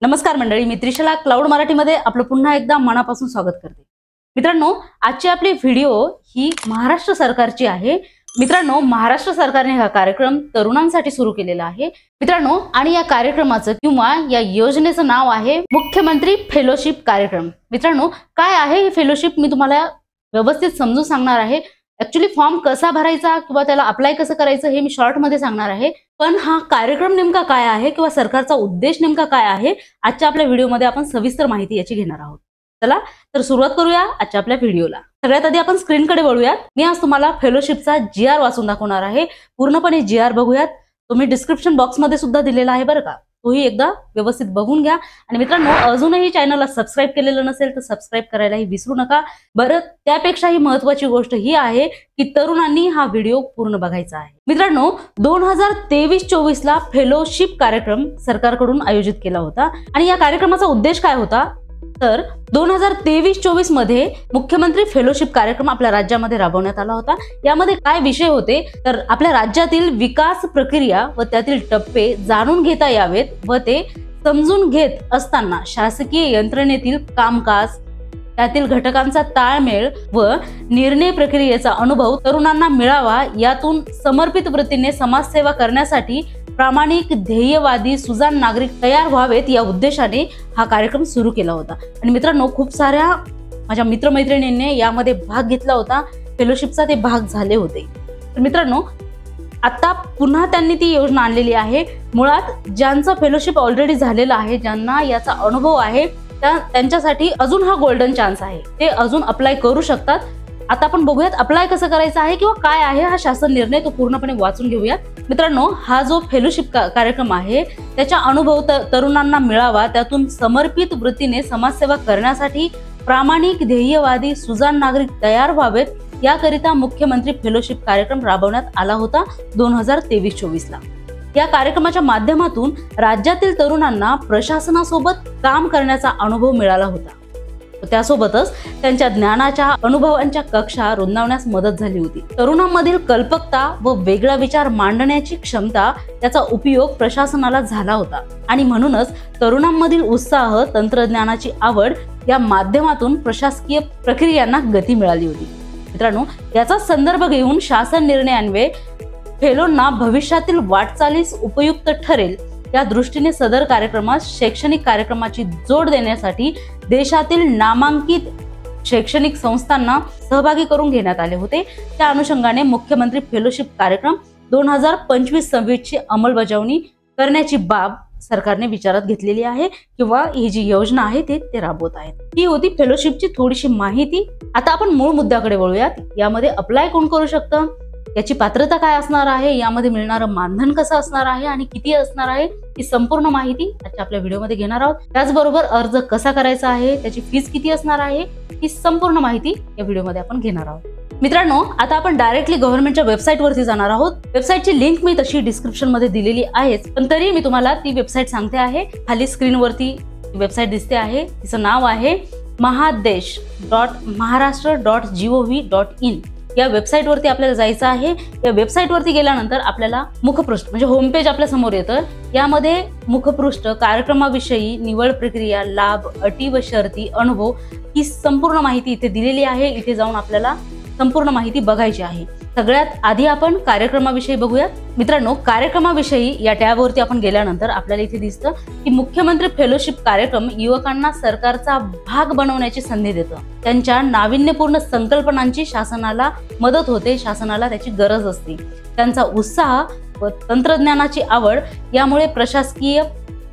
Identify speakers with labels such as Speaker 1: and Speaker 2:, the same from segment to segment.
Speaker 1: नमस्कार मंडळी, मी त्रिशला क्लाउड मराठीमध्ये आपलं पुन्हा एकदा मनापासून स्वागत करते। मित्रांनो, आजची आपली व्हिडिओ ही महाराष्ट्र सरकारची आहे। मित्रांनो, महाराष्ट्र सरकारने हा कार्यक्रम तरुणांसाठी सुरू केलेला आहे मित्रांनो, आणि या कार्यक्रमाचं किंवा या योजनेचं नाव आहे मुख्यमंत्री फेलोशिप कार्यक्रम। मित्रांनो, काय आहे हे फेलोशिप मी तुम्हाला व्यवस्थित समजून सांगणार आहे। ऍक्च्युअली फॉर्म कसा भरायचा किंवा त्याला अप्लाय कसं करायचं हे मी शॉर्ट मध्ये सांगणार आहे, पण हा कार्यक्रम नेमका काय आहे किंवा सरकारचा उद्देश नेमका काय आहे आजच्या आपल्या व्हिडिओमध्ये आपण सविस्तर माहिती याची घेणार आहोत। चला तर सुरुवात करूया आजच्या आपल्या व्हिडिओला। सगळ्यात आधी आपण स्क्रीनकडे वळूयात। मी आज तुम्हाला फेलोशिपचा GR वाचून दाखवणार आहे। पूर्णपणे GR बघूयात। तुम्ही डिस्क्रिप्शन बॉक्स मध्ये सुद्धा दिलेला आहे बरं का, तोही एकदा व्यवस्थित बघून घ्या। आणि मित्रांनो, अजूनही चॅनलला सबस्क्राइब केलेलं नसेल तर सबस्क्राइब करायलाही विसरू नका। बरं, त्यापेक्षाही महत्त्वाची गोष्ट ही आहे की तरुणांनी हा व्हिडिओ पूर्ण बघायचा आहे। मित्रांनो, 2023-24 ला फेलोशिप कार्यक्रम सरकारकडून आयोजित केला होता आणि या कार्यक्रमाचा उद्देश काय होता तर 2023-24 मध्ये मुख्यमंत्री फेलोशिप कार्यक्रम आपल्या राज्यामध्ये राबवण्यात आला होता। यामध्ये काय विषय होते तर आपल्या राज्यातील विकास प्रक्रिया व त्यातील टप्पे जाणून घेता यावेत व ते समजून घेत असताना शासकीय यंत्रणेतील कामकाज, त्यातील घटकांचा ताळमेळ व निर्णय प्रक्रियेचा अनुभव तरुणांना मिळावा, यातून समर्पित वृत्तीने समाजसेवा करण्यासाठी प्रामाणिक, ध्येयवादी, सुजाण नागरिक तयार व्हावेत या उद्देशाने हा कार्यक्रम सुरू केला होता। आणि मित्रांनो, खूप साऱ्या माझ्या मित्रमैत्रिणींनी यामध्ये भाग घेतला होता। फेलोशिपचा ते भाग झाले होते। तर मित्रांनो, आता पुन्हा त्यांनी ती योजना आणलेली आहे। मुळात ज्यांचा फेलोशिप ऑलरेडी झालेला आहे, ज्यांना याचा अनुभव आहे, त्यांच्यासाठी अजून हा गोल्डन चान्स आहे। ते अजून अप्लाय करू शकतात। आता आपण बघूयात अप्लाय कसं करायचं आहे किंवा काय आहे हा शासन निर्णय, तो पूर्णपणे वाचून घेऊयात। मित्रांनो, हा जो फेलोशिप कार्यक्रम आहे त्याचा अनुभव तरुणांना मिळावा, त्यातून समर्पित वृत्तीने समाजसेवा करण्यासाठी प्रामाणिक, ध्येयवादी, सुजाण नागरिक तयार व्हावेत, याकरिता मुख्यमंत्री फेलोशिप कार्यक्रम राबवण्यात आला होता 2023-24 ला। या कार्यक्रमाच्या माध्यमातून राज्यातील तरुणांना प्रशासनासोबत काम करण्याचा अनुभव मिळाला होता। त्यासोबतच त्यांच्या ज्ञानाच्या, अनुभवांच्या कक्षा रुंदावण्यास मदत झाली होती। तरुणांमधील कल्पकता व वेगळा विचार मांडण्याची क्षमता याचा उपयोग प्रशासनाला झाला होता आणि म्हणूनच तरुणांमधील उत्साह, तंत्रज्ञानाची आवड या माध्यमातून प्रशासकीय प्रक्रियांना गती मिळाली होती। मित्रांनो, याचा संदर्भ घेऊन शासन निर्णयान्वये फेलोंना भविष्यातील वाटचालीस उपयुक्त ठरेल या दृष्टीने सदर कार्यक्रमात शैक्षणिक कार्यक्रमाची जोड देण्यासाठी देशातील नामांकित शैक्षणिक संस्थांना सहभागी करून घेण्यात आले होते। त्या अनुषंगाने मुख्यमंत्री फेलोशिप कार्यक्रम 2025-26 ची अंमलबजावणी करण्याची बाब सरकारने विचारात घेतलेली आहे किंवा ही जी योजना आहे ते राबवत आहेत। ही होती फेलोशिपची थोडीशी माहिती। आता आपण मूळ मुद्द्याकडे वळूयात। यामध्ये अप्लाय कोण करू शकतं, याची पात्रता काय असणार आहे, यामध्ये मिळणारं मानधन कसं असणार आहे आणि किती असणार आहे, ही संपूर्ण माहिती आजच्या आपल्या व्हिडिओमध्ये घेणार आहोत। त्याचबरोबर अर्ज कसा करायचा आहे, त्याची फीस किती असणार आहे, ही संपूर्ण माहिती या व्हिडिओमध्ये आपण घेणार आहोत। मित्रांनो, आता आपण डायरेक्टली गव्हर्नमेंटच्या वेबसाईटवरती जाणार आहोत। वेबसाईटची लिंक मी तशी डिस्क्रिप्शन मध्ये दिलेली आहेच, पण तरी मी तुम्हाला ती वेबसाईट सांगते आहे। खाली स्क्रीनवरती वेबसाईट दिसते आहे, तिचं नाव आहे mahadesh.maharashtra.gov.in। या वेबसाईट वरती आपल्याला जायचं आहे। या वेबसाईट वरती गेल्यानंतर आपल्याला मुखपृष्ठ म्हणजे होम पेज आपल्या समोर येतं। यामध्ये मुखपृष्ठ, कार्यक्रमाविषयी, निवड प्रक्रिया, लाभ, अटी व शर्ती, अनुभव ही संपूर्ण माहिती इथे दिलेली आहे। इथे जाऊन आपल्याला संपूर्ण माहिती बघायची आहे। सगळ्यात आधी आपण कार्यक्रमाविषयी बघूयात। मित्रांनो, कार्यक्रमाविषयी या टॅबवरती आपण गेल्यानंतर आपल्याला इथे दिसतं की मुख्यमंत्री फेलोशिप कार्यक्रम युवकांना सरकारचा भाग बनवण्याची संधी देतं। त्यांच्या नाविन्यपूर्ण संकल्पनांची शासनाला मदत होते, शासनाला त्याची गरज असते। त्यांचा उत्साह व तंत्रज्ञानाची आवड यामुळे प्रशासकीय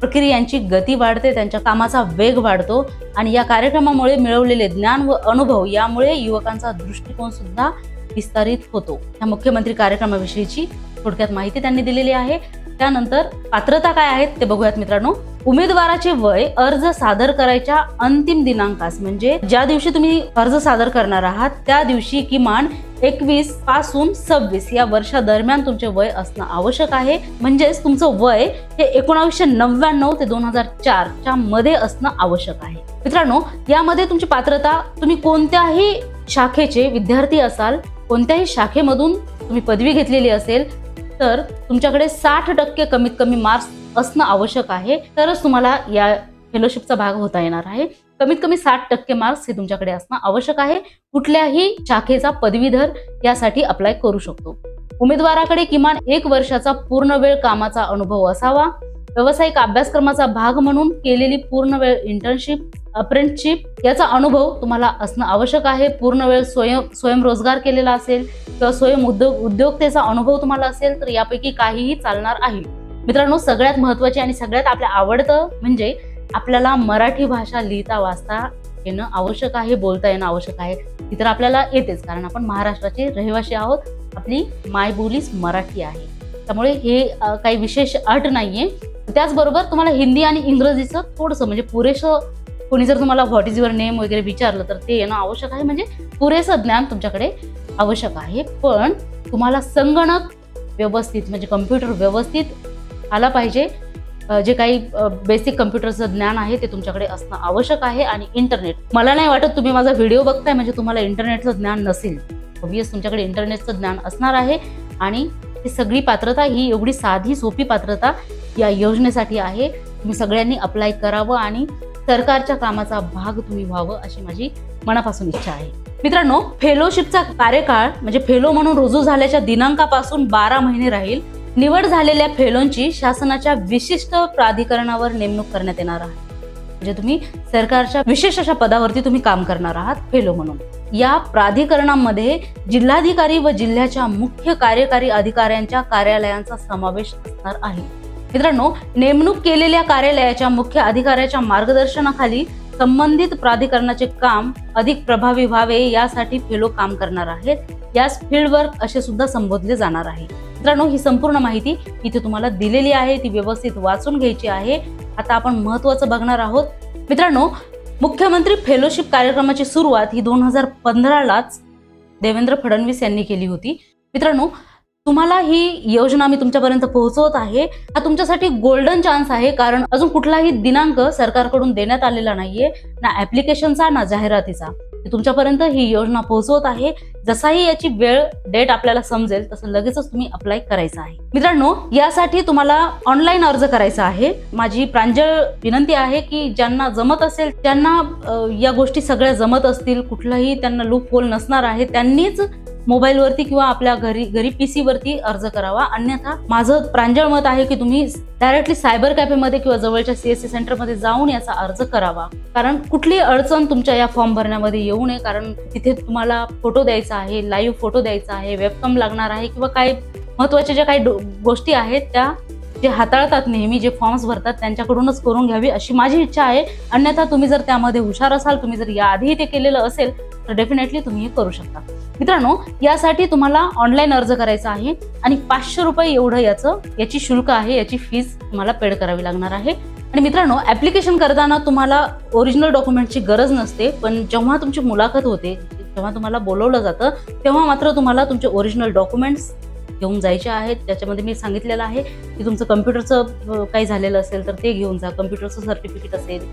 Speaker 1: प्रक्रियांची गती वाढते, त्यांच्या कामाचा वेग वाढतो आणि या कार्यक्रमामुळे मिळवलेले ज्ञान व अनुभव यामुळे युवकांचा दृष्टिकोन सुद्धा विस्तारित होतो। या मुख्यमंत्री कार्यक्रमाविषयीची थोडक्यात माहिती त्यांनी दिलेली आहे। त्यानंतर पात्रता काय आहेत ते बघूयात। मित्रांनो, उमेदवाराचे वय अर्ज सादर करायच्या अंतिम दिनांकास म्हणजे ज्या दिवशी तुम्ही अर्ज सादर करणार आहात त्या दिवशी किमान 21 पासून 26 या वर्षादरम्यान तुमचे वय असणं आवश्यक आहे। म्हणजेच तुमचं वय हे 1999 ते 2004 च्या मध्ये असणं आवश्यक आहे। मित्रांनो, यामध्ये तुमची पात्रता, तुम्ही कोणत्याही शाखेचे विद्यार्थी असाल, कोणत्याही शाखेमधून तुम्ही पदवी घेतलेली असेल तर तुमच्याकडे 60% कमीत कमी मार्क्स असणं आवश्यक आहे, तरच तुम्हाला या फेलोशिपचा भाग होता येणार आहे। कमीत कमी 60% मार्क्स हे तुमच्याकडे असणं आवश्यक आहे। कुठल्याही शाखेचा पदवीधर यासाठी अप्लाय करू शकतो। उमेदवाराकडे किमान 1 वर्षाचा पूर्ण वेळ कामाचा अनुभव असावा। व्यावसायिक अभ्यासक्रमाचा भाग म्हणून केलेली पूर्ण वेळ इंटर्नशिप, अप्रेंटिसशिप याचा अनुभव तुम्हाला असणं आवश्यक आहे। पूर्ण वेळ स्वयंरोजगार केलेला असेल किंवा स्वयं उद्योगतेचा अनुभव तुम्हाला असेल तर यापैकी काहीही चालणार आहे। मित्रांनो, सगळ्यात महत्त्वाचे आणि सगळ्यात आपल्या आवडतं म्हणजे आपल्याला मराठी भाषा लिहिता वाचता येणं आवश्यक आहे, बोलता येणं आवश्यक आहे। ती तर आपल्याला येतेच, कारण आपण महाराष्ट्राचे रहिवासी आहोत, आपली मायबोलीच मराठी आहे। त्यामुळे हे काही विशेष अट नाहीये। त्याचबरोबर तुम्हाला हिंदी आणि इंग्रजीचं थोडंसं म्हणजे पुरेसं, कोणी जर तुम्हाला व्हॉट इज युअर नेम वगैरे विचारलं तर ते येणं आवश्यक आहे, म्हणजे पुरेसं ज्ञान तुमच्याकडे आवश्यक आहे। पण तुम्हाला संगणक व्यवस्थित म्हणजे कम्प्युटर व्यवस्थित आला पाहिजे। जे काही बेसिक कम्प्युटरचं ज्ञान आहे ते तुमच्याकडे असणं आवश्यक आहे। आणि इंटरनेट, मला नाही वाटत तुम्ही माझा व्हिडिओ बघताय म्हणजे तुम्हाला इंटरनेटचं ज्ञान नसेल। ऑब्वियस तुमच्याकडे इंटरनेटचं ज्ञान असणार आहे। आणि ही सगळी पात्रता ही एवढी साधी सोपी पात्रता या योजनेसाठी आहे। तुम्ही सगळ्यांनी अप्लाय करावं आणि सरकारच्या कामाचा भाग तुम्ही व्हावं अशी माझी मनापासून इच्छा आहे। मित्रांनो, फेलोशिपचा कार्यकाळ म्हणजे फेलो म्हणून रुजू झाल्याच्या दिनांकापासून 12 महिने राहील। निवड झालेल्या फेलोंची शासनाच्या विशिष्ट प्राधिकरणावर नेमणूक करण्यात येणार आहे। म्हणजे तुम्ही सरकारच्या विशेष अशा पदावरती तुम्ही काम करणार आहात फेलो म्हणून। या प्राधिकरणामध्ये जिल्हाधिकारी व जिल्ह्याच्या मुख्य कार्यकारी अधिकाऱ्यांच्या कार्यालयांचा समावेश असणार आहे। मित्रांनो, नेमणूक केलेल्या कार्यालयाच्या मुख्य अधिकाऱ्याच्या मार्गदर्शनाखाली संबंधित प्राधिकरणाचे काम अधिक प्रभावी व्हावे यासाठी फेलो काम करणार आहेत। यास फील्ड वर्क असे सुद्धा संबोधले जाणार आहे। मित्रांनो, ही संपूर्ण माहिती इथे तुम्हाला दिलेली आहे, ती व्यवस्थित वाचून घ्यायची आहे। आता आपण महत्त्वाचं बघणार आहोत। मित्रांनो, मुख्यमंत्री फेलोशिप कार्यक्रमाची सुरुवात ही 2015लाच देवेंद्र फडणवीस यांनी केली होती। मित्रांनो, तुम्हाला ही योजना मी तुमच्यापर्यंत पोहोचवत आहे, हा तुमच्यासाठी गोल्डन चान्स आहे, कारण अजून कुठलाही दिनांक सरकारकडून देण्यात आलेला नाहीये, ना ऍप्लिकेशनचा ना जाहिरातीचा। तुमच्यापर्यंत ही योजना पोहोचवत आहे। जसाही याची वेळ डेट आपल्याला समजेल तसं लगेचच तुम्ही अप्लाय करायचं आहे। मित्रांनो, यासाठी तुम्हाला ऑनलाईन अर्ज करायचा आहे। माझी प्रांजळ विनंती आहे की ज्यांना जमत असेल, ज्यांना या गोष्टी सगळ्या जमत असतील, कुठलाही त्यांना लूप होल नसणार आहे, त्यांनीच मोबाईलवरती किंवा आपल्या घरी पीसी वरती अर्ज करावा। अन्यथा माझं प्रांजळ मत आहे की तुम्ही डायरेक्टली सायबर कॅफेमध्ये किंवा जवळच्या सीएससी सेंटरमध्ये जाऊन याचा अर्ज करावा, कारण कुठली अडचण तुमच्या या फॉर्म भरण्यामध्ये येऊ नये। कारण तिथे तुम्हाला फोटो द्यायचा आहे, लाईव्ह फोटो द्यायचा आहे, वेबकॅम लागणार आहे किंवा काही महत्त्वाच्या ज्या काही गोष्टी आहेत त्या जे हाताळतात नेहमी, जे फॉर्म्स भरतात त्यांच्याकडूनच करून घ्यावी अशी माझी इच्छा आहे। अन्यथा तुम्ही जर त्यामध्ये हुशार असाल, तुम्ही जर याआधी ते केलेलं असेल तर डेफिनेटली तुम्ही हे करू शकता। मित्रांनो, यासाठी तुम्हाला ऑनलाईन अर्ज करायचा आहे आणि 500 रुपये एवढं याची शुल्क आहे, याची फीस तुम्हाला पेड करावी लागणार आहे। आणि मित्रांनो, ऍप्लिकेशन करताना तुम्हाला ओरिजिनल डॉक्युमेंटची गरज नसते, पण जेव्हा तुमची मुलाखत होते, जेव्हा तुम्हाला बोलवलं जातं तेव्हा मात्र तुम्हाला तुमचे ओरिजिनल डॉक्युमेंट्स घेऊन जायचे आहेत। त्याच्यामध्ये मी सांगितलेलं आहे की तुमचं कम्प्युटरचं काही झालेलं असेल तर ते घेऊन जा, कम्प्युटरचं सर्टिफिकेट असेल,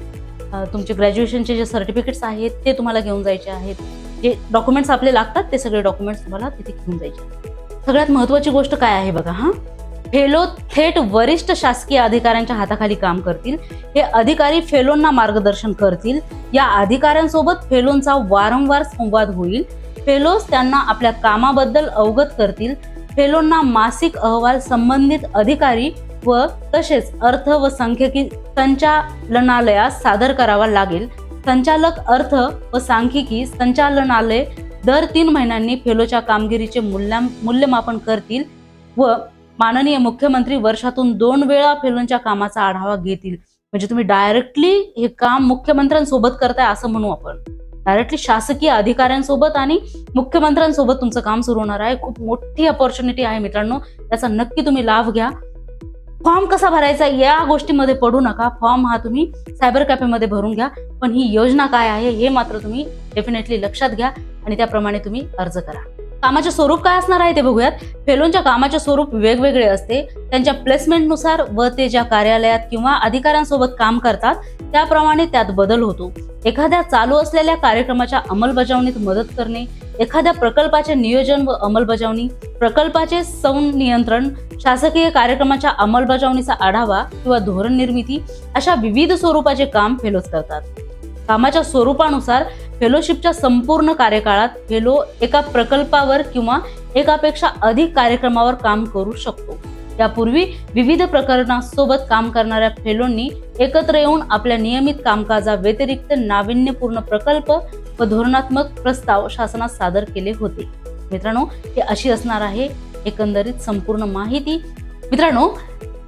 Speaker 1: तुमचे ग्रॅज्युएशनचे जे सर्टिफिकेट्स आहेत ते तुम्हाला घेऊन जायचे आहेत। जे डॉक्युमेंट्स आपले लागतात ते सगळे डॉक्युमेंट्स तुम्हाला तिथे घेऊन जायचे आहेत। सगळ्यात महत्त्वाची गोष्ट काय आहे बघा, फेलो थेट वरिष्ठ शासकीय अधिकाऱ्यांच्या हाताखाली काम करतील। हे अधिकारी फेलोंना मार्गदर्शन करतील। या अधिकाऱ्यांसोबत फेलोंचा वारंवार संवाद होईल। फेलोज त्यांना आपल्या कामाबद्दल अवगत करतील। फेलोंना मासिक अहवाल संबंधित अधिकारी व तसेच अर्थ व सांख्यिकी संचालनालयास सादर करावा लागेल। संचालक अर्थ व सांख्यिकी संचालनालय दर 3 महिन्यांनी फेलोच्या कामगिरीचे मूल्यमापन करतील व माननीय मुख्यमंत्री वर्षातून 2 वेळा फेलोंच्या कामाचा आढावा घेतील। म्हणजे तुम्ही डायरेक्टली हे काम मुख्यमंत्र्यांसोबत करताय असं म्हणू आपण। डायरेक्टली शासकीय अधिकाऱ्यांसोबत आणि मुख्यमंत्र्यांसोबत तुमचं काम सुरू होणार आहे। खूप मोठी अपॉर्च्युनिटी आहे मित्रांनो, त्याचा नक्की तुम्ही लाभ घ्या। फॉर्म कसा भरायचा या गोष्टीमध्ये पडू नका। फॉर्म हा तुम्ही सायबर कॅफेमध्ये भरून घ्या, पण ही योजना काय आहे हे मात्र तुम्ही डेफिनेटली लक्षात घ्या आणि त्याप्रमाणे तुम्ही अर्ज करा। कामाचे स्वरूप काय असणार आहे ते बघूयात। फेलोंच्या कामाचे स्वरूप वेगवेगळे असते। त्यांच्या प्लेसमेंटनुसार व ते ज्या कार्यालयात किंवा अधिकाऱ्यांसोबत काम करतात त्याप्रमाणे त्यात बदल होतो। एखाद्या चालू असलेल्या कार्यक्रमाच्या अंमलबजावणीत मदत करणे, एखाद्या प्रकल्पाचे नियोजन व अंमलबजावणी, प्रकल्पाचे संनियंत्रण, शासकीय कार्यक्रमाच्या अंमलबजावणीचा आढावा किंवा धोरण निर्मिती अशा विविध स्वरूपाचे काम फेलोज करतात. कामाच्या स्वरूपानुसार फेलोशिपच्या संपूर्ण कार्यकाळात फेलो एका प्रकल्पावर किंवा एकापेक्षा अधिक कार्यक्रमावर काम करू शकतो. यापूर्वी विविध प्रकरणांसोबत काम करणाऱ्या फेलोंनी एकत्र येऊन आपल्या नियमित कामकाजा व्यतिरिक्त नाविन्यपूर्ण प्रकल्प व धोरणात्मक प्रस्ताव शासनास सादर केले होते. मित्रांनो, हे अशी असणार आहे एकंदरीत संपूर्ण माहिती. मित्रांनो,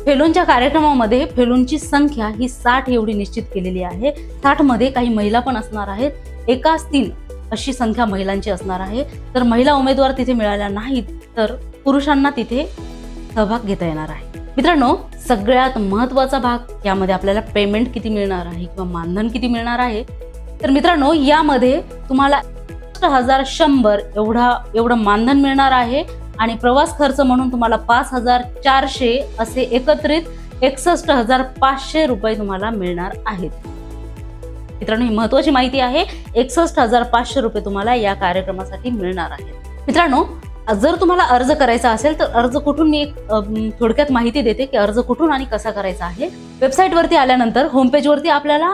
Speaker 1: फेलोंच्या कार्यक्रमामध्ये फेलोंची संख्या ही 60 एवढी निश्चित केलेली आहे. 60 मध्ये काही महिला पण असणार आहेत. एकाच 3 अशी संख्या महिलांची असणार आहे. तर महिला उमेदवार तिथे मिळाल्या नाहीत तर पुरुषांना तिथे सहभाग घेता येणार आहे. मित्रांनो, सगळ्यात महत्त्वाचा भाग यामध्ये आपल्याला पेमेंट किती मिळणार आहे किंवा मानधन किती मिळणार आहे. तर मित्रांनो, यामध्ये तुम्हाला 6100 एवढं मानधन मिळणार आहे आणि प्रवास खर्च म्हणून तुम्हाला 5400 असे एकत्रित 61,500 रुपये तुम्हाला मिळणार आहेत. मित्रांनो, ही महत्त्वाची माहिती आहे. 61,500 रुपये तुम्हाला या कार्यक्रमासाठी मिळणार आहेत. मित्रांनो, जर तुम्हाला अर्ज करायचा असेल तर अर्ज कुठून, मी एक थोडक्यात माहिती देते की अर्ज कुठून आणि कसा करायचा आहे. वेबसाईटवरती आल्यानंतर होमपेजवरती आपल्याला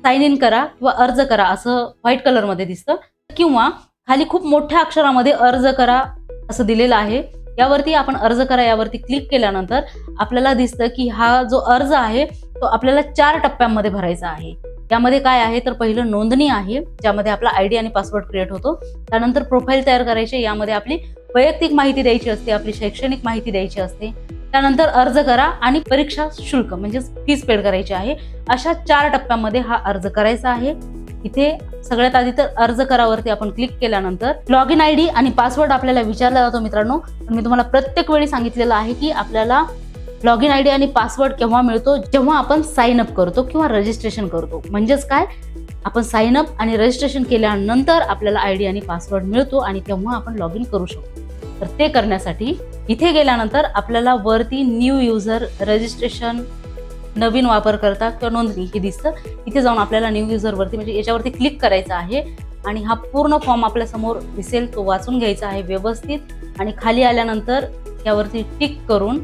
Speaker 1: साइन इन करा किंवा अर्ज करा असं व्हाईट कलरमध्ये दिसतं, किंवा खाली खूप मोठ्या अक्षरामध्ये अर्ज करा असं दिलेलं आहे. यावरती आपण अर्ज करा यावरती क्लिक केल्यानंतर आपल्याला दिसतं की हा जो अर्ज आहे तो आपल्याला 4 टप्प्यांमध्ये भरायचा आहे. यामध्ये काय आहे तर पहिलं नोंदणी आहे, ज्यामध्ये आपला आयडी आणि पासवर्ड क्रिएट होतो. त्यानंतर प्रोफाईल तयार करायची, यामध्ये आपली वैयक्तिक माहिती द्यायची असते, आपली शैक्षणिक माहिती द्यायची असते. त्यानंतर अर्ज करा आणि परीक्षा शुल्क म्हणजे फीस पेड करायची आहे. अशा 4 टप्प्यांमध्ये हा अर्ज करायचा आहे. इथे सगळ्यात आधी तर अर्ज करावरती आपण क्लिक केल्यानंतर लॉग इन आयडी आणि पासवर्ड आपल्याला विचारला जातो. मित्रांनो, मी तुम्हाला प्रत्येक वेळी सांगितलेलं आहे की आपल्याला लॉग इन आयडी आणि पासवर्ड केव्हा मिळतो, जेव्हा आपण साइन अप करतो किंवा रजिस्ट्रेशन करतो. म्हणजेच काय, आपण साइन अप आणि रजिस्ट्रेशन केल्यानंतर आपल्याला आयडी आणि पासवर्ड मिळतो आणि तेव्हा आपण लॉग इन करू शकतो. तर ते करण्यासाठी इथे गेल्यानंतर आपल्याला वरती न्यू युजर रजिस्ट्रेशन, नवीन वापरकर्ता किंवा नोंदणी हे दिसतं. इथे जाऊन आपल्याला न्यू युजर वरती म्हणजे याच्यावरती क्लिक करायचं आहे आणि हा पूर्ण फॉर्म आपल्या समोर दिसेल, तो वाचून घ्यायचा आहे व्यवस्थित. आणि खाली आल्यानंतर यावरती टिक करून,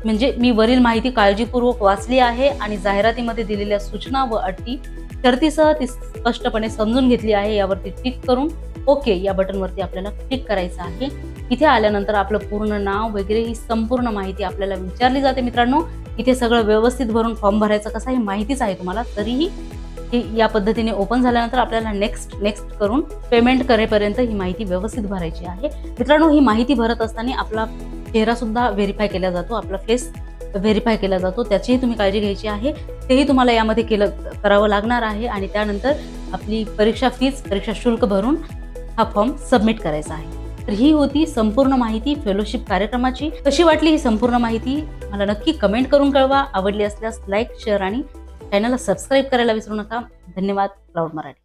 Speaker 1: म्हणजे मी वरील माहिती काळजीपूर्वक वाचली आहे आणि जाहिरातीमध्ये दिलेल्या सूचना व अटी शर्तीसह ती स्पष्टपणे समजून घेतली आहे, यावरती टिक करून ओके या बटनवरती आपल्याला क्लिक करायचं आहे. इथे आल्यानंतर आपलं पूर्ण नाव वगैरे ही संपूर्ण माहिती आपल्याला विचारली जाते. मित्रांनो, इथे सगळं व्यवस्थित भरून फॉर्म भरायचं कसं ही माहितीच आहे तुम्हाला. तरीही हे या पद्धतीने ओपन झाल्यानंतर आपल्याला नेक्स्ट करून पेमेंट करेपर्यंत ही माहिती व्यवस्थित भरायची आहे. मित्रांनो, ही माहिती भरत असताना आपला चेहरा सुद्धा व्हेरीफाय केला जातो, आपला फेस व्हेरीफाय केला जातो. त्याचीही तुम्ही काळजी घ्यायची आहे. तेही तुम्हाला यामध्ये करावं लागणार आहे. आणि त्यानंतर आपली परीक्षा शुल्क भरून हा फॉर्म सबमिट करायचा आहे. तर ही होती संपूर्ण माहिती फेलोशिप कार्यक्रमाची. कशी वाटली ही संपूर्ण माहिती मला नक्की कमेंट करून कळवा. आवडली असल्यास लाईक, शेअर आणि चॅनलला सबस्क्राईब करायला विसरू नका. धन्यवाद. क्लाउड मराठी.